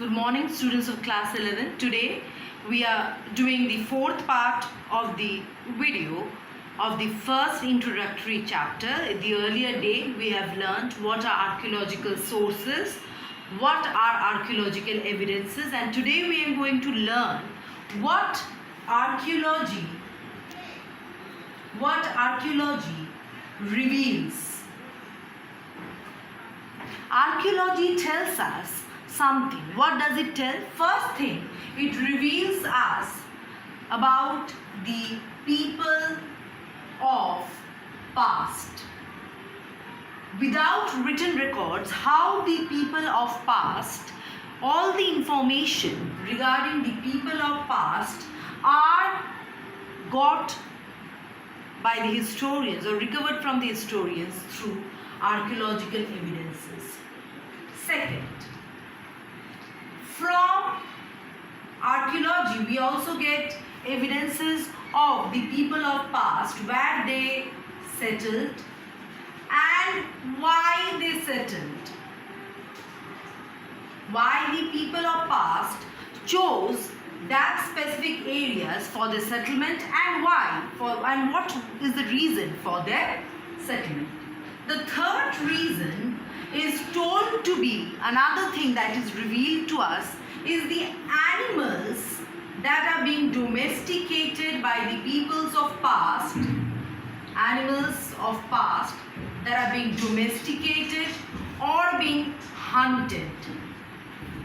Good morning, students of class 11. Today we are doing the fourth part of the video of the first introductory chapter. In the earlier day we have learned what are archaeological sources, what are archaeological evidences, and today we are going to learn what archaeology reveals. Archaeology tells us something. What does it tell? First thing, it reveals us about the people of past. Without written records, how the people of past, all the information regarding the people of past are got by the historians or recovered from the historians through archaeological evidences. Second, from archaeology we also get evidences of the people of past, where they settled and why they settled, why the people of past chose that specific areas for their settlement and why, and what is the reason for their settlement. The third reason is told to be, another thing that is revealed to us is the animals that are being domesticated by the peoples of past, animals of past that are being domesticated or being hunted.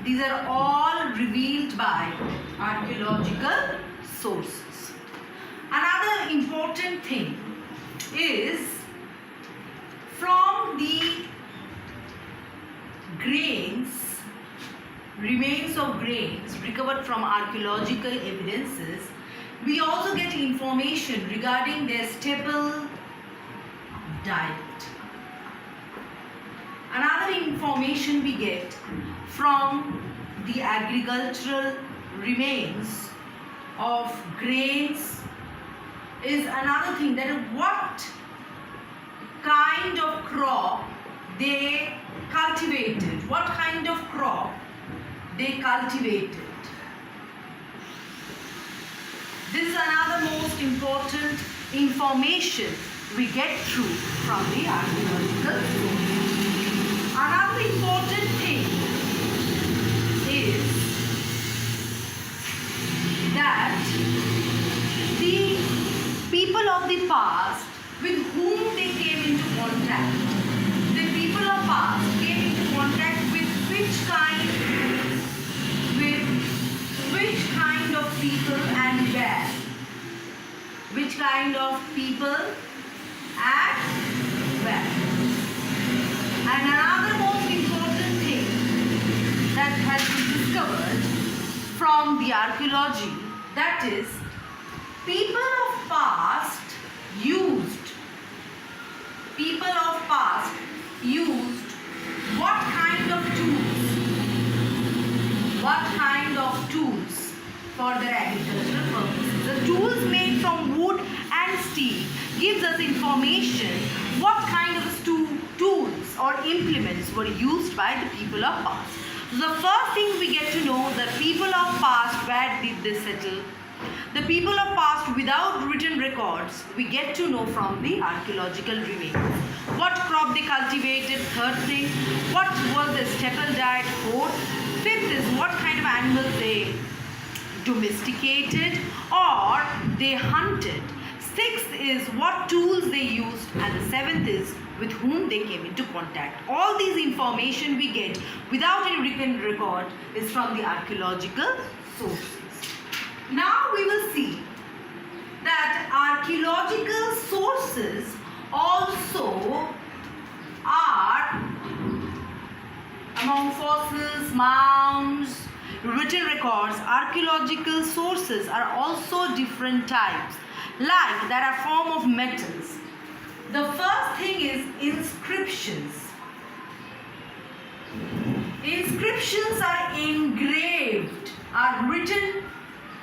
These are all revealed by archaeological sources. Another important thing is from the remains of grains recovered from archaeological evidences, we also get information regarding their staple diet. Another information we get from the agricultural remains of grains is another thing, that what kind of crop they cultivated, what kind of crop they cultivated. This is another most important information we get through from the archaeological sources. Another important thing is that the people of the past with whom they came into contact, the people of past came into contact with which kind of people and where? Which kind of people and where? And another most important thing that has been discovered from the archaeology, that is, people of past used what kind of tools for their agricultural purposes. The tools made from wood and steel gives us information what kind of tools or implements were used by the people of past. So the first thing we get to know, the people of past, where did they settle? The people of past without written records, we get to know from the archaeological remains. What crop they cultivated, third thing. What was their staple diet, fourth. Fifth is what kind of animals they domesticated or they hunted. Sixth is what tools they used, and the seventh is with whom they came into contact. All these information we get without any written record is from the archaeological sources. Now we will see that archaeological sources also are, among fossils, mounds, written records, archaeological sources are also different types. Like there are form of metals. The first thing is inscriptions. Inscriptions are engraved, are written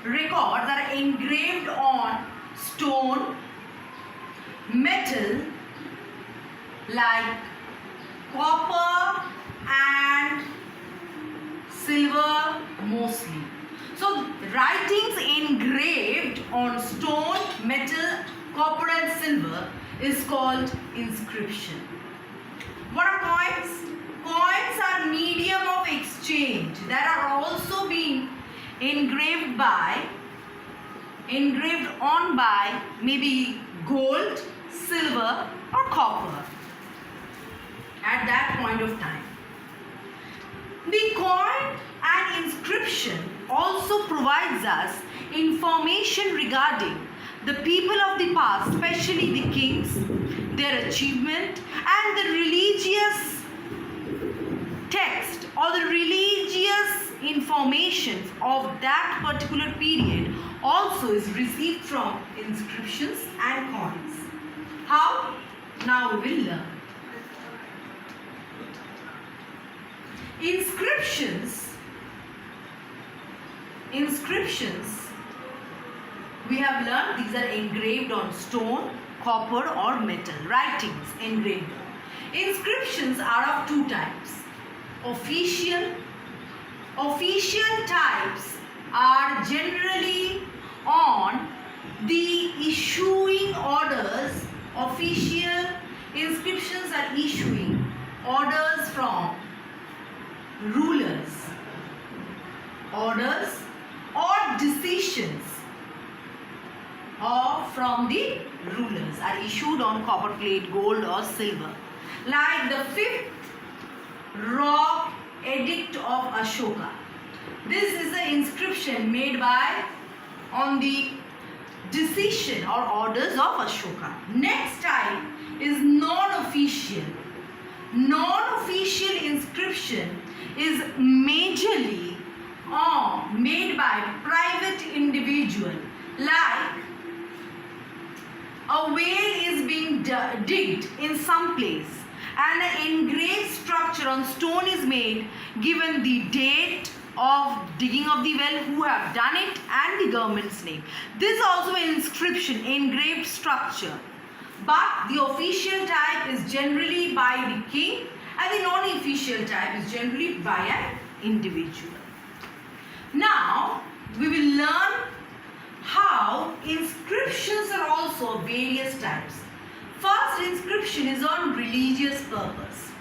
records are engraved on stone, metal like copper and silver, writings engraved on stone, metal, copper and silver is called inscription. What are coins? Coins are medium of exchange that are also being engraved on by maybe gold, silver or copper at that point of time. The coin and inscription also provides us information regarding the people of the past, especially the kings, their achievement and the religious text or the religious information of that particular period also is received from inscriptions and coins. How? Now we will learn. Inscriptions we have learned these are engraved on stone, copper or metal. Writings engraved. Inscriptions are of two types. Official types are generally on the issuing orders. Official inscriptions are issuing orders from rulers. Orders or decisions from the rulers are issued on copper plate, gold or silver. Like the 5th rock edict of Ashoka. This is the inscription made on the decision or orders of Ashoka. Next type is non-official. Non-official inscription is majorly made by private individual, like a well is being digged in some place and an engraved structure on stone is made given the date of digging of the well, who have done it and the government's name. This is also an inscription, engraved structure. But the official type is generally by the king and the non-official type is generally by an individual. Now we will learn how inscriptions are also various types. First, inscription is on religious purpose.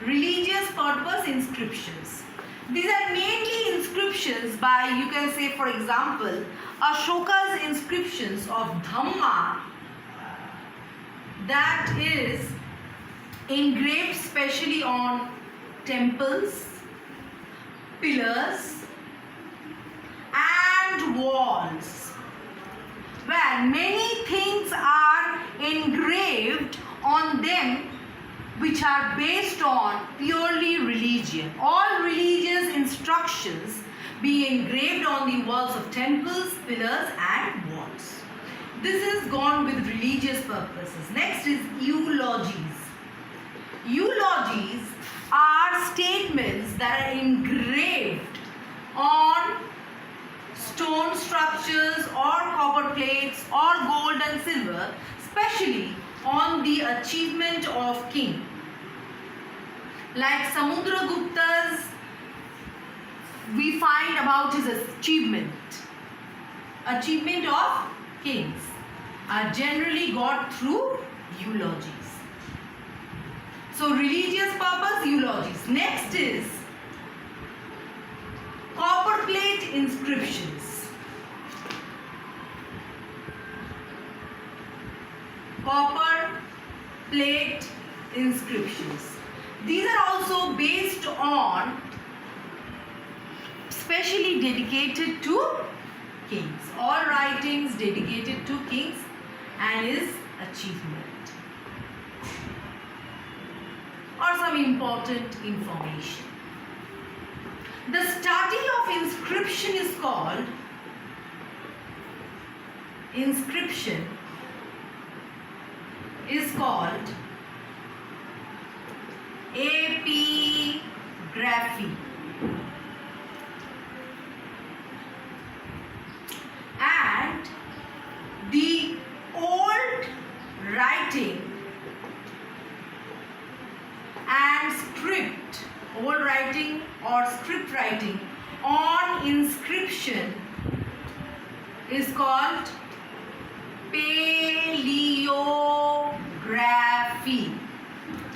Religious purpose inscriptions. These are mainly inscriptions by, you can say for example, Ashoka's inscriptions of Dhamma, that is engraved specially on temples, pillars and walls, where many things are engraved on them which are based on purely religion. All religious instructions being engraved on the walls of temples, pillars and walls. This is gone with religious purposes. Next is eulogies. Eulogies are statements that are engraved on stone structures or copper plates or gold and silver, especially on the achievement of king. Like Samudragupta's, we find about his achievement of kings are generally got through eulogies. So religious purpose, eulogies. Next is copper plate inscriptions. Copper plate inscriptions. These are also based on, specially dedicated to kings. All writings dedicated to kings and his achievement or some important information. The study of inscription is called epigraphy. And the old writing and script, old writing or script writing on inscription is called paleography.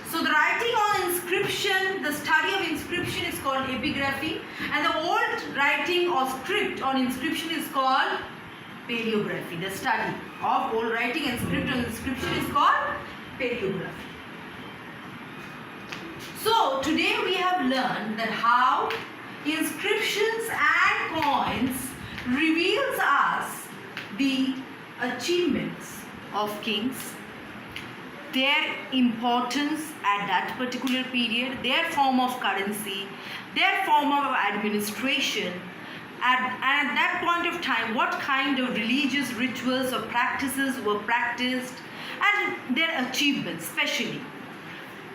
So the writing on inscription, the study of inscription is called epigraphy, and the old writing or script on inscription is called paleography. The study of old writing and script on inscription is called paleography. So today we have learned that how inscriptions and coins reveals us the achievements of kings, their importance at that particular period, their form of currency, their form of administration, and at that point of time what kind of religious rituals or practices were practiced, and their achievements especially.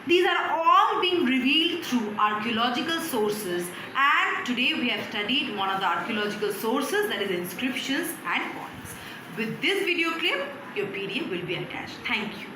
These are all being revealed through archaeological sources, and today we have studied one of the archaeological sources, that is inscriptions and coins. With this video clip, your PDF will be attached. Thank you.